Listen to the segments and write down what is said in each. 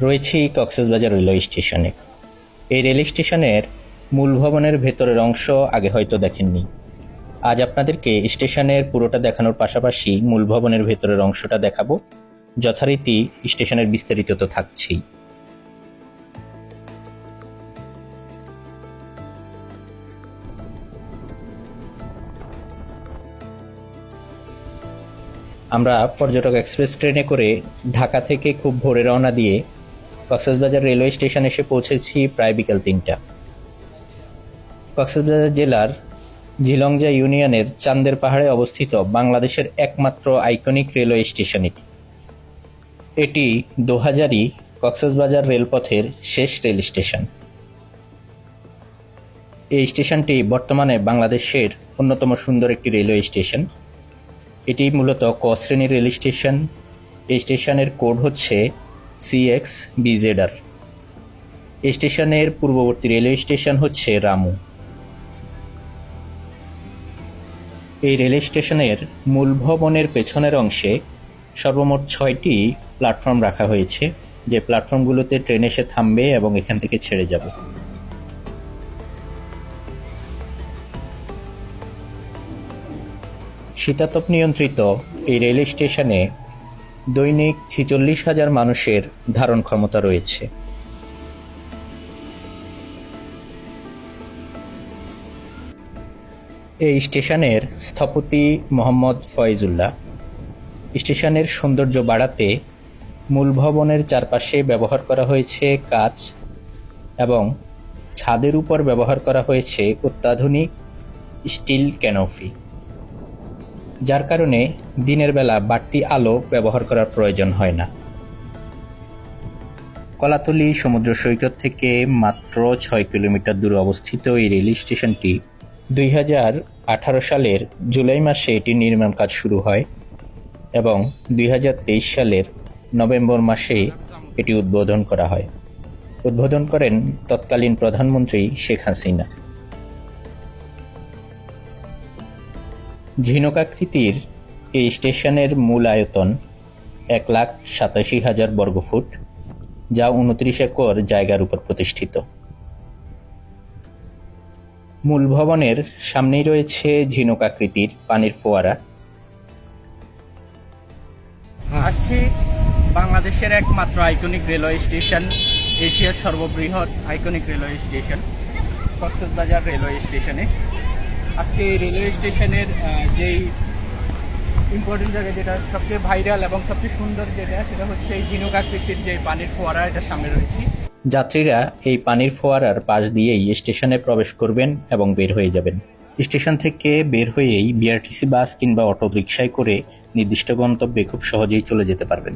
রয়েছি কক্সবাজার রেলওয়ে স্টেশনে। এই রেল স্টেশনের মূল ভবনের ভেতরের অংশ আগে হয়তো দেখেননি। আজ আপনাদেরকে স্টেশনের পুরোটা দেখানোর পাশাপাশি মূল ভবনের ভেতরের অংশটা দেখাবো। যথারীতি স্টেশনের বিস্তারিত তো থাকছেই। আমরা পর্যটক এক্সপ্রেস ট্রেনে করে ঢাকা থেকে খুব ভোরে রওনা দিয়ে কক্সবাজার রেলওয়ে স্টেশন এসে পৌঁছেছি প্রায় বিকাল ৩টা। কক্সবাজার জেলার ঝিলংজা ইউনিয়নের চান্দের পাহাড়ে অবস্থিত বাংলাদেশের একমাত্র আইকনিক রেলওয়ে স্টেশন এটি। এটি ২০০০ই কক্সবাজার রেলপথের শেষ রেল স্টেশন। এই স্টেশনটি বর্তমানে বাংলাদেশের অন্যতম সুন্দর একটি রেলওয়ে স্টেশন। এটি মূলত ক শ্রেণীর রেল স্টেশন। এই স্টেশনের কোড হচ্ছে CXBZR। এই স্টেশনের পূর্ববর্তী রেলওয়ে স্টেশন হচ্ছে রামু। এই রেল স্টেশনের মূল ভবনের পেছনের অংশে সর্বমোট ৬টি প্ল্যাটফর্ম রাখা হয়েছে, যে প্ল্যাটফর্মগুলোতে ট্রেন এসে থামবে এবং এখান থেকে ছেড়ে যাবে। শীতাতপ নিয়ন্ত্রিত এই রেল স্টেশনে দৈনিক ৪৬,০০০ মানুষের ধারণ ক্ষমতা রয়েছে। এই স্টেশনের স্থপতি মোহাম্মদ ফয়েজুল্লাহ। স্টেশনের সৌন্দর্য বাড়াতে মূল ভবনের চারপাশে ব্যবহার করা হয়েছে কাচ এবং ছাদের উপর ব্যবহার করা হয়েছে অত্যাধুনিক স্টিল ক্যানোপি, যার কারণে দিনের বেলা বাড়তি আলো ব্যবহার করার প্রয়োজন হয় না। কলাতলী সমুদ্র সৈকত থেকে মাত্র ৬ কিলোমিটার দূরে অবস্থিত এই রেল স্টেশনটি ২০১৮ সালের জুলাই মাসে এটির নির্মাণ কাজ শুরু হয় এবং ২০২৩ সালের নভেম্বর মাসে এটি উদ্বোধন করা হয়। উদ্বোধন করেন তৎকালীন প্রধানমন্ত্রী শেখ হাসিনা। ঝিনুকাকৃতির এই স্টেশনের মূল আয়তন ১,৮৭,০০০ বর্গফুট, যা ২৯ একর জায়গার উপর প্রতিষ্ঠিত। মূল ভবনের সামনেই রয়েছে ঝিনুকাকৃতির পানির ফোয়ারা। আসছি বাংলাদেশের একমাত্র আইকনিক রেলওয়ে স্টেশন, এশিয়ার সর্ববৃহৎ iconic railway station Cox's Bazar railway স্টেশনে। আজকে এই রেলওয়ে স্টেশনের যেই ইম্পর্টেন্ট জায়গা, যেটা সবচেয়ে ভাইরাল এবং সবচেয়ে সুন্দর সেটা হচ্ছে এই ঝিনুকাকৃতির যে পানির ফোয়ারা, এটা সামনে রয়েছে। যাত্রীরা এই পানির ফোয়ারার পাশ দিয়েই স্টেশনে প্রবেশ করবেন এবং বের হয়ে যাবেন। স্টেশন থেকে বের হয়েই বিআরটিসি বাস কিংবা অটো রিকশায় করে নির্দিষ্ট গন্তব্যে খুব সহজেই চলে যেতে পারবেন।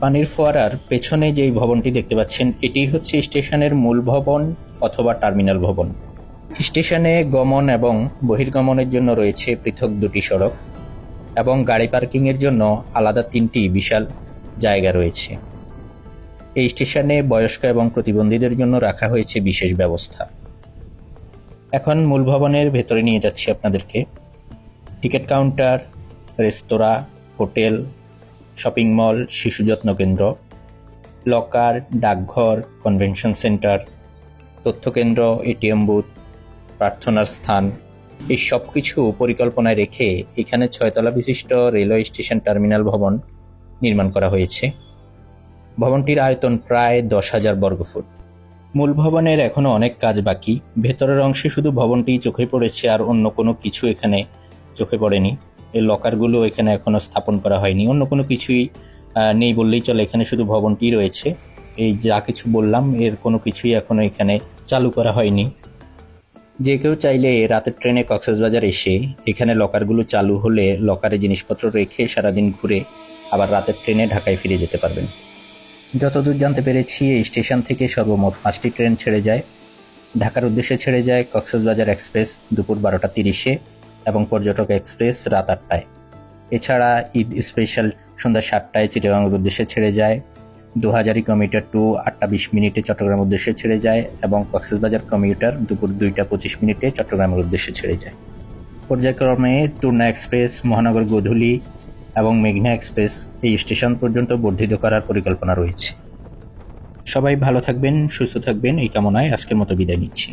পানির ফোয়ারার পেছনে যেই ভবনটি দেখতে পাচ্ছেন, এটি হচ্ছে স্টেশনের মূল ভবন অথবা টার্মিনাল ভবন। স্টেশনে গমন এবং বহির্গমনের জন্য রয়েছে পৃথক ২টি সড়ক এবং গাড়ি পার্কিংয়ের জন্য আলাদা ৩টি বিশাল জায়গা রয়েছে। এই স্টেশনে বয়স্ক এবং প্রতিবন্ধীদের জন্য রাখা হয়েছে বিশেষ ব্যবস্থা। এখন মূল ভবনের ভেতরে নিয়ে যাচ্ছি আপনাদেরকে। টিকিট কাউন্টার, রেস্তোরাঁ, হোটেল, শপিং মল, শিশু যত্ন কেন্দ্র, লকার, ডাকঘর, কনভেনশন সেন্টার, তথ্যকেন্দ্র, এটিএম বুথ, প্রার্থনার স্থান, এই সব কিছু পরিকল্পনায় রেখে এখানে ৬ তলা বিশিষ্ট রেলওয়ে স্টেশন টার্মিনাল ভবন নির্মাণ করা হয়েছে। ভবনটির আয়তন প্রায় ১০,০০০ বর্গফুট। মূল ভবনের এখনও অনেক কাজ বাকি। ভেতরের অংশে শুধু ভবনটি চোখে পড়েছে, আর অন্য কোনো কিছু এখানে চোখে পড়েনি। এই লকারগুলো এখানে এখনও স্থাপন করা হয়নি, অন্য কোনো কিছুই নেই বললেই চলে। এখানে শুধু ভবনটি রয়েছে। এই যা কিছু বললাম এর কোনো কিছুই এখনও এখানে চালু করা হয়নি। যে কেউ চাইলে রাতের ট্রেনে কক্সবাজার এসে এখানে লকারগুলো চালু হলে লকারে জিনিসপত্র রেখে সারাদিন ঘুরে আবার রাতের ট্রেনে ঢাকায় ফিরে যেতে পারবেন। যতদূর জানতে পেরেছি, এই স্টেশন থেকে সর্বমোট 5টি ট্রেন ছেড়ে যায়। ঢাকার উদ্দেশ্যে ছেড়ে যায় কক্সবাজার এক্সপ্রেস দুপুর ১২টা ৩০-এ এবং পর্যটক এক্সপ্রেস রাত 8টায়। এছাড়া ঈদ স্পেশাল সন্ধ্যা 7টায় চিটাগাংয়ের উদ্দেশ্যে ছেড়ে যায়। ২০০০ কমিউটার 2 8টা 20 মিনিটে চট্টগ্রামের উদ্দেশ্যে ছেড়ে যায় এবং কক্সবাজার কমিউটার দুপুর 2টা 25 মিনিটে চট্টগ্রামের উদ্দেশ্যে ছেড়ে যায়। পর্যায়ক্রমে টুনা এক্সপ্রেস, মহানগর গোধূলী এবং মেঘনা এক্সপ্রেস এই স্টেশন পর্যন্ত বর্ধিত করার পরিকল্পনা রয়েছে। সবাই ভালো থাকবেন, সুস্থ থাকবেন এই কামনায় আজকের মতো বিদায় নিচ্ছি।